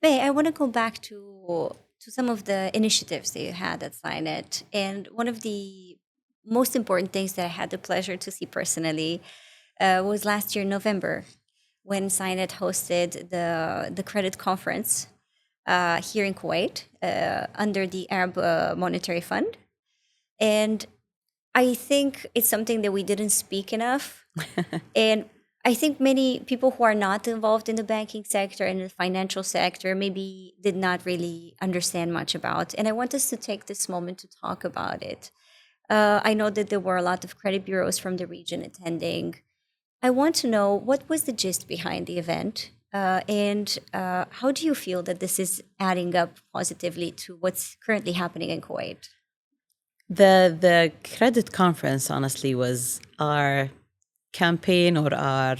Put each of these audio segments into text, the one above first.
May, I want to go back to some of the initiatives that you had at CINET. And one of the most important things that I had the pleasure to see personally was last year in November when CINET hosted the credit conference here in Kuwait under the Arab Monetary Fund. And I think it's something that we didn't speak enough. And I think many people who are not involved in the banking sector and the financial sector maybe did not really understand much about. And I want us to take this moment to talk about it. I know that there were a lot of credit bureaus from the region attending. I want to know what was the gist behind the event, and how do you feel that this is adding up positively to what's currently happening in Kuwait? The credit conference, honestly, was our campaign or our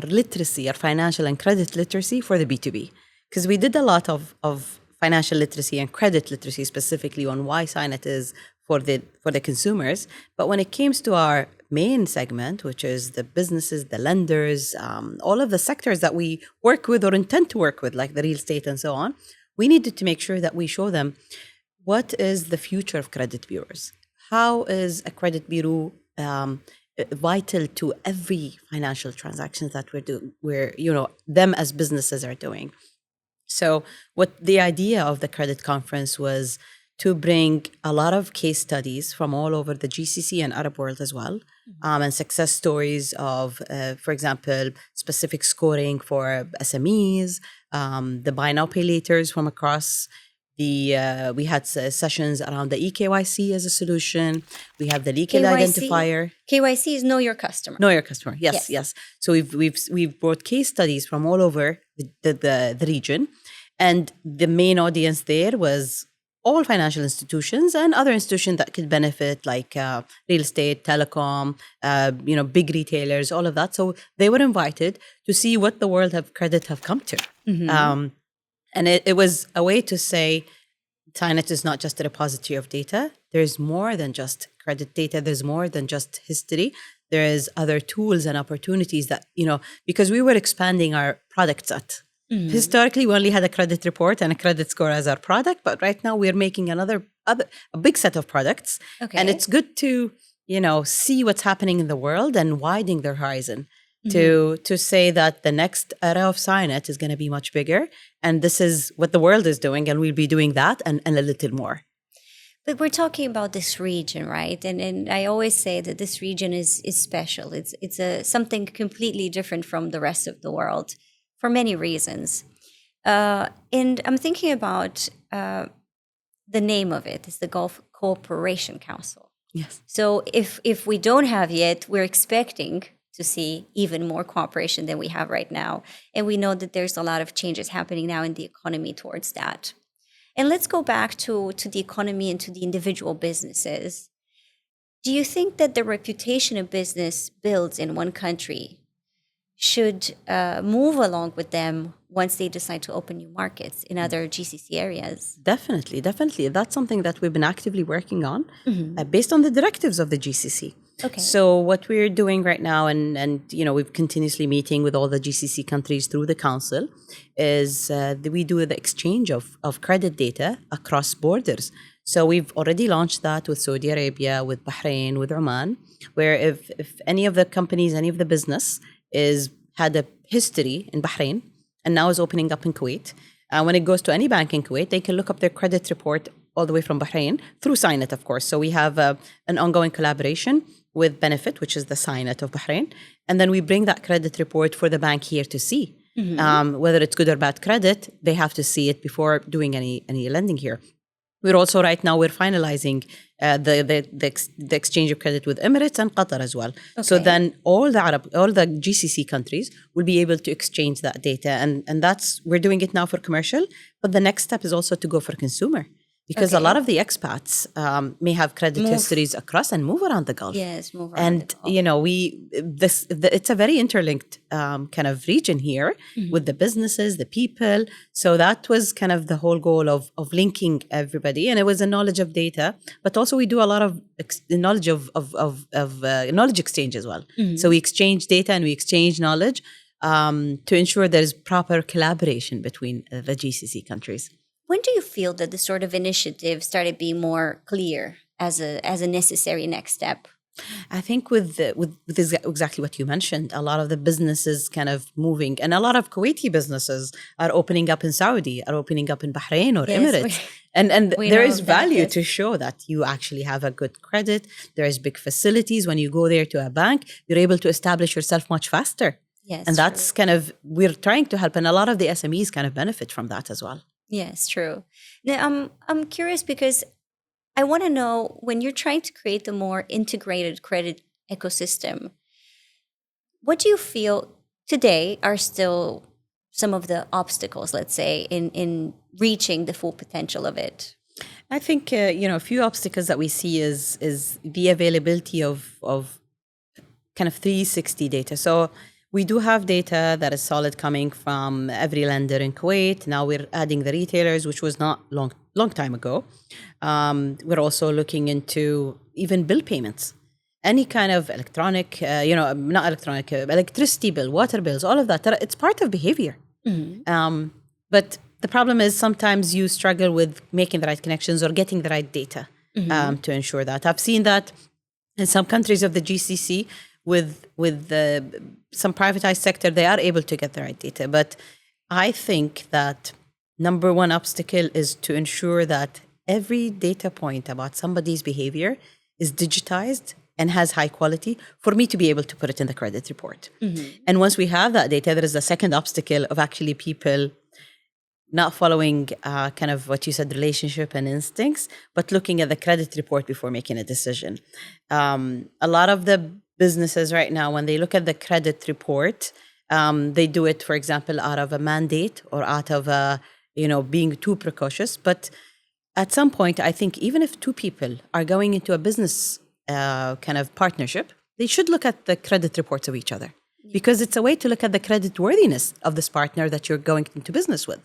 literacy, our financial and credit literacy for the B2B. Because we did a lot of financial literacy and credit literacy specifically on why CINET is for the consumers. But when it comes to our main segment, which is the businesses, the lenders, all of the sectors that we work with or intend to work with, like the real estate and so on, we needed to make sure that we show them what is the future of credit bureaus. How is a credit bureau vital to every financial transaction that we're doing, them as businesses are doing. So what the idea of the credit conference was to bring a lot of case studies from all over the GCC and Arab world as well, and success stories of, for example, specific scoring for SMEs, the buy now pay laters from across we had sessions around the EKYC as a solution. We have the legal identifier. KYC is know your customer. Know your customer. Yes. So we've brought case studies from all over the region, and the main audience there was all financial institutions and other institutions that could benefit, like real estate, telecom, big retailers, all of that. So they were invited to see what the world of credit have come to. Mm-hmm. And it was a way to say, CINET is not just a repository of data. There's more than just credit data. There's more than just history. There's other tools and opportunities that, because we were expanding our product set. Mm-hmm. Historically, we only had a credit report and a credit score as our product, but right now we're making a big set of products. Okay. And it's good to, see what's happening in the world and widening their horizon. Mm-hmm. to say that the next era of CINET is going to be much bigger, and this is what the world is doing, and we'll be doing that and a little more. But we're talking about this region, right? And I always say that this region is special. It's something completely different from the rest of the world for many reasons. And I'm thinking about the name of it. It's the Gulf Cooperation Council. Yes. So if we don't have yet, we're expecting to see even more cooperation than we have right now. And we know that there's a lot of changes happening now in the economy towards that. And let's go back to the economy and to the individual businesses. Do you think that the reputation a business builds in one country should move along with them once they decide to open new markets in other GCC areas? Definitely. That's something that we've been actively working on, based on the directives of the GCC. Okay. So what we're doing right now, and we've continuously meeting with all the GCC countries through the council, is we do the exchange of credit data across borders. So we've already launched that with Saudi Arabia, with Bahrain, with Oman, where if any of the companies, any of the business had a history in Bahrain and now is opening up in Kuwait, when it goes to any bank in Kuwait, they can look up their credit report all the way from Bahrain through CINET, of course. So we have an ongoing collaboration with Benefit, which is the CINET of Bahrain. And then we bring that credit report for the bank here to see. Mm-hmm. Whether it's good or bad credit, they have to see it before doing any lending here. We're also we're finalizing the exchange of credit with Emirates and Qatar as well. Okay. So then all the GCC countries will be able to exchange that data. And we're doing it now for commercial, but the next step is also to go for consumer. Because a lot of the expats may have credit histories across and move around the Gulf. Yes, move around the Gulf. It's a very interlinked kind of region here with the businesses, the people. So that was kind of the whole goal of linking everybody, and it was a knowledge of data, but also we do a lot of knowledge exchange as well. Mm-hmm. So we exchange data and we exchange knowledge. to ensure there is proper collaboration between the GCC countries. When do you feel that this sort of initiative started being more clear as a necessary next step? I think with exactly what you mentioned, a lot of the businesses kind of moving, and a lot of Kuwaiti businesses are opening up in Saudi, are opening up in Bahrain or Emirates, and there is value to show that you actually have a good credit. There is big facilities. When you go there to a bank, you're able to establish yourself much faster. Yes, and that's kind of, we're trying to help, and a lot of the SMEs kind of benefit from that as well. Yes, true. Now, I'm curious because I want to know, when you're trying to create the more integrated credit ecosystem, what do you feel today are still some of the obstacles, let's say, in reaching the full potential of it? I think a few obstacles that we see is the availability of kind of 360 data. So we do have data that is solid coming from every lender in Kuwait. Now we're adding the retailers, which was not long time ago. We're also looking into even bill payments, any kind of electronic, not electronic, electricity bill, water bills, all of that. It's part of behavior. But the problem is sometimes you struggle with making the right connections or getting the right data to ensure that. I've seen that in some countries of the GCC with some privatized sector, they are able to get the right data. But I think that number one obstacle is to ensure that every data point about somebody's behavior is digitized and has high quality for me to be able to put it in the credit report. And once we have that data, there is a second obstacle of actually people not following kind of what you said, relationship and instincts, but looking at the credit report before making a decision. A lot of the businesses right now, when they look at the credit report, they do it, for example, out of a mandate or out of being too precautious. But at some point, I think even if two people are going into a business kind of partnership, they should look at the credit reports of each other, because it's a way to look at the credit worthiness of this partner that you're going into business with.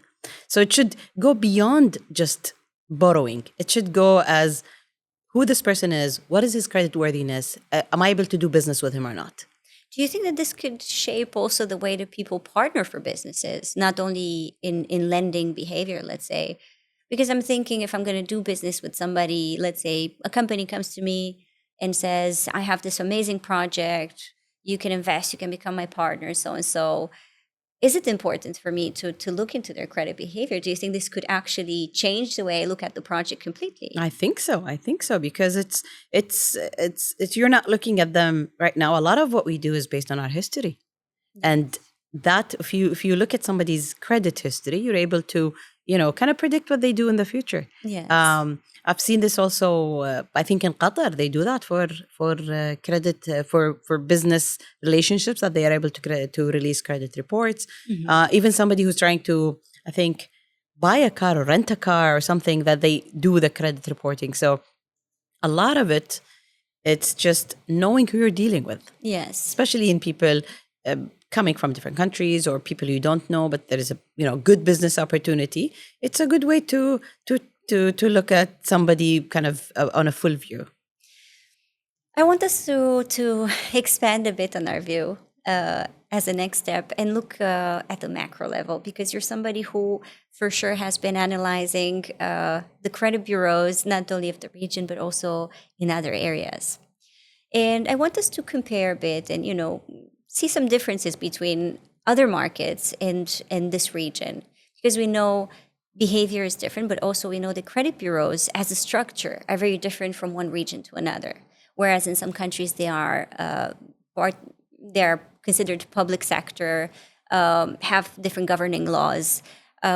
So it should go beyond just borrowing. It should go as who this person is, what is his credit worthiness, am I able to do business with him or not? Do you think that this could shape also the way that people partner for businesses, not only in lending behavior, let's say? Because I'm thinking, if I'm going to do business with somebody, let's say a company comes to me and says, I have this amazing project, you can invest, you can become my partner, so and so. Is it important for me to look into their credit behavior? Do you think this could actually change the way I look at the project completely? I think so, because it's you're not looking at them right now. A lot of what we do is based on our history, and that if you look at somebody's credit history, you're able to kind of predict what they do in the future. Yes. I've seen this also. I think in Qatar they do that for credit for business relationships, that they are able to release credit reports. Even somebody who's trying to, I think, buy a car or rent a car or something, that they do the credit reporting. So a lot of it's just knowing who you're dealing with. Yes. Especially in people coming from different countries or people you don't know, but there is a good business opportunity. It's a good way to look at somebody kind of on a full view. I want us to expand a bit on our view as a next step and look at the macro level, because you're somebody who for sure has been analyzing the credit bureaus, not only of the region, but also in other areas. And I want us to compare a bit and, see some differences between other markets and this region, because we know behavior is different, but also we know the credit bureaus as a structure are very different from one region to another. Whereas in some countries they are considered public sector, have different governing laws.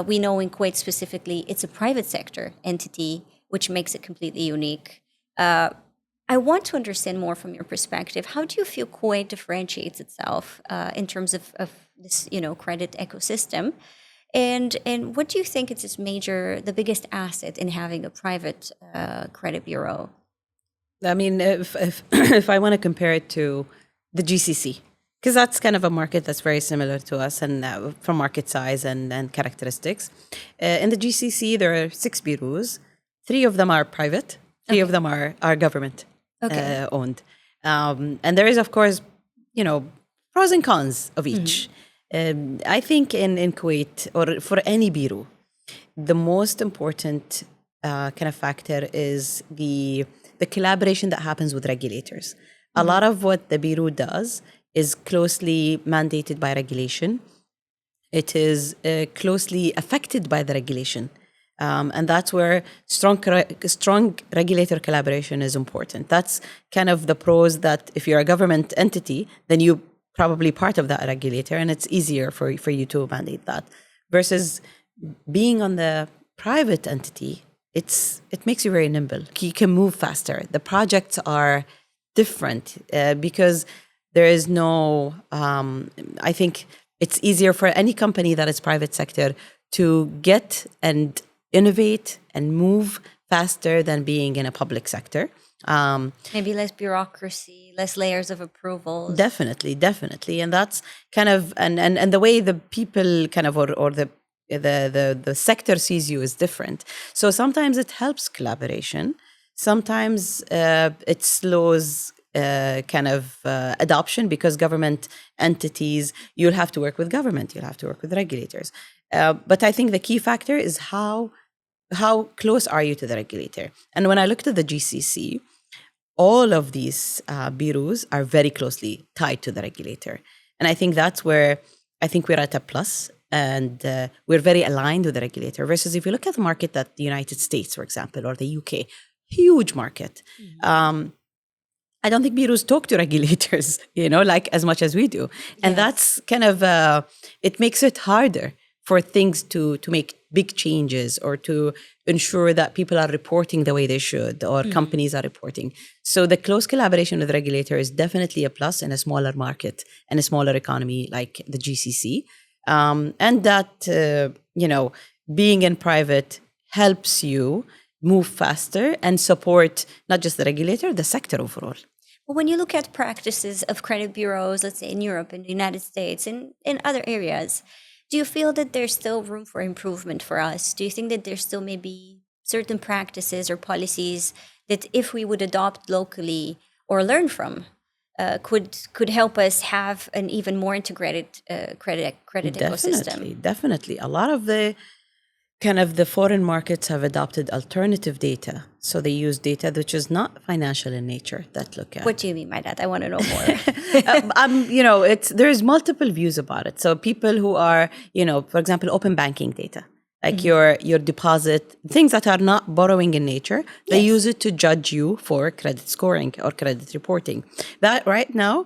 We know in Kuwait specifically, it's a private sector entity, which makes it completely unique. I want to understand more from your perspective. How do you feel Kuwait differentiates itself in terms of this, credit ecosystem? And what do you think is the biggest asset in having a private credit bureau? I mean, if I want to compare it to the GCC, because that's kind of a market that's very similar to us, and from market size and characteristics. In the GCC, there are 6 bureaus. 3 of them are private. 3 of them are government owned. And there is, of course, pros and cons of each. I think in Kuwait or for any bureau, the most important kind of factor is the collaboration that happens with regulators. A lot of what the bureau does is closely mandated by regulation. It is closely affected by the regulation. And that's where strong regulator collaboration is important. That's kind of the pros that if you're a government entity, then you probably part of that regulator and it's easier for you to mandate that. Versus being on the private entity, it makes you very nimble. You can move faster. The projects are different because there is no, I think it's easier for any company that is private sector to get and innovate and move faster than being in a public sector. Maybe less bureaucracy, less layers of approvals. Definitely. And that's kind of, and the way the people kind of, or the sector sees you is different. So sometimes it helps collaboration. Sometimes it slows kind of adoption because government entities, you'll have to work with government, you'll have to work with regulators. But I think the key factor is how close are you to the regulator? And when I looked at the GCC, all of these bureaus are very closely tied to the regulator. And I think that's where I think we're at a plus and we're very aligned with the regulator. Versus if you look at the market that the United States, for example, or the UK, huge market. I don't think bureaus talk to regulators, like as much as we do. And that's kind of, it makes it harder for things to make big changes or to ensure that people are reporting the way they should or companies are reporting. So the close collaboration with the regulator is definitely a plus in a smaller market and a smaller economy like the GCC. And that, being in private helps you move faster and support not just the regulator, the sector overall. Well, when you look at practices of credit bureaus, let's say in Europe, in the United States, and in other areas, do you feel that there's still room for improvement for us? Do you think that there's still maybe certain practices or policies that if we would adopt locally or learn from, could help us have an even more integrated credit ecosystem? Definitely. A lot of the foreign markets have adopted alternative data. So they use data which is not financial in nature that look at. What do you mean by that? I want to know more. There's multiple views about it. So people who are, for example, open banking data, like your deposit, things that are not borrowing in nature, they use it to judge you for credit scoring or credit reporting. That right now,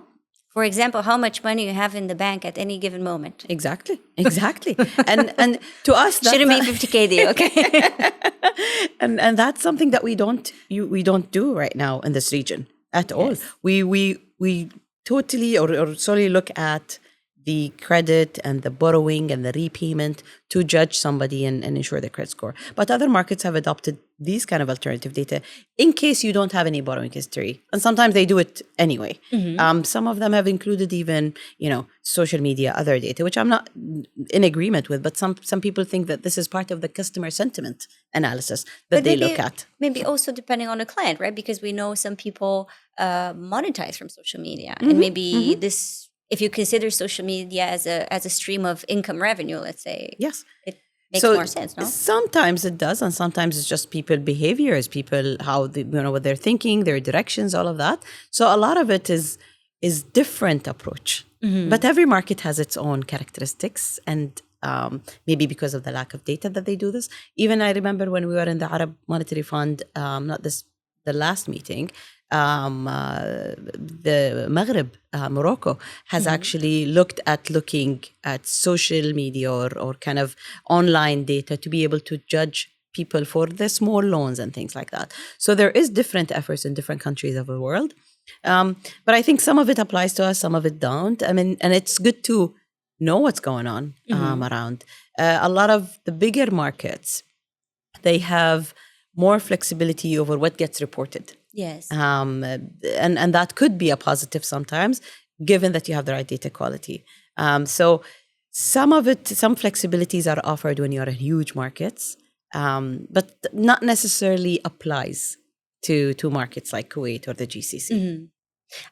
for example, how much money you have in the bank at any given moment. Exactly. and to us, that shouldn't be 50K deal, okay? and that's something that we don't do right now in this region at all. We totally or solely look at the credit and the borrowing and the repayment to judge somebody and ensure their credit score. But other markets have adopted these kind of alternative data in case you don't have any borrowing history. And sometimes they do it anyway. Some of them have included even, social media, other data, which I'm not in agreement with. But some people think that this is part of the customer sentiment analysis that they look at. Maybe also depending on the client, right? Because we know some people monetize from social media. And maybe this... If you consider social media as a stream of income revenue, let's say, yes, it makes more sense, no? Sometimes it does, and sometimes it's just people behaviors, people how they, what they're thinking, their directions, all of that. So a lot of it is different approach, but every market has its own characteristics, and maybe because of the lack of data that they do this. Even I remember when we were in the Arab Monetary Fund, the last meeting. The Maghreb, Morocco, has actually looking at social media or kind of online data to be able to judge people for the small loans and things like that. So there is different efforts in different countries of the world. But I think some of it applies to us, some of it don't. I mean, and it's good to know what's going on around. A lot of the bigger markets, they have more flexibility over what gets reported. Yes. And that could be a positive sometimes, given that you have the right data quality. So some flexibilities are offered when you're in huge markets, but not necessarily applies to markets like Kuwait or the GCC.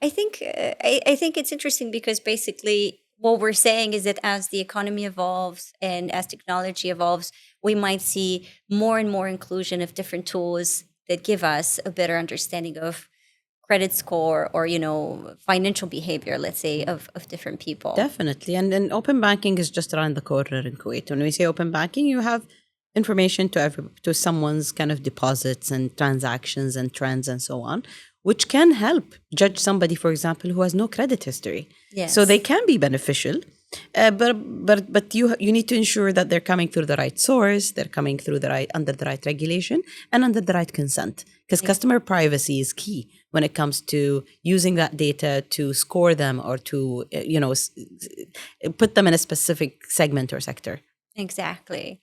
I think it's interesting because basically what we're saying is that as the economy evolves and as technology evolves, we might see more and more inclusion of different tools that give us a better understanding of credit score or, financial behavior, let's say, of different people. Definitely. And then open banking is just around the corner in Kuwait. When we say open banking, you have information to someone's kind of deposits and transactions and trends and so on, which can help judge somebody, for example, who has no credit history. Yes. So they can be beneficial. But you need to ensure that they're coming through the right source, they're coming through under the right regulation and under the right consent, because customer privacy is key when it comes to using that data to score them or to put them in a specific segment or sector. Exactly.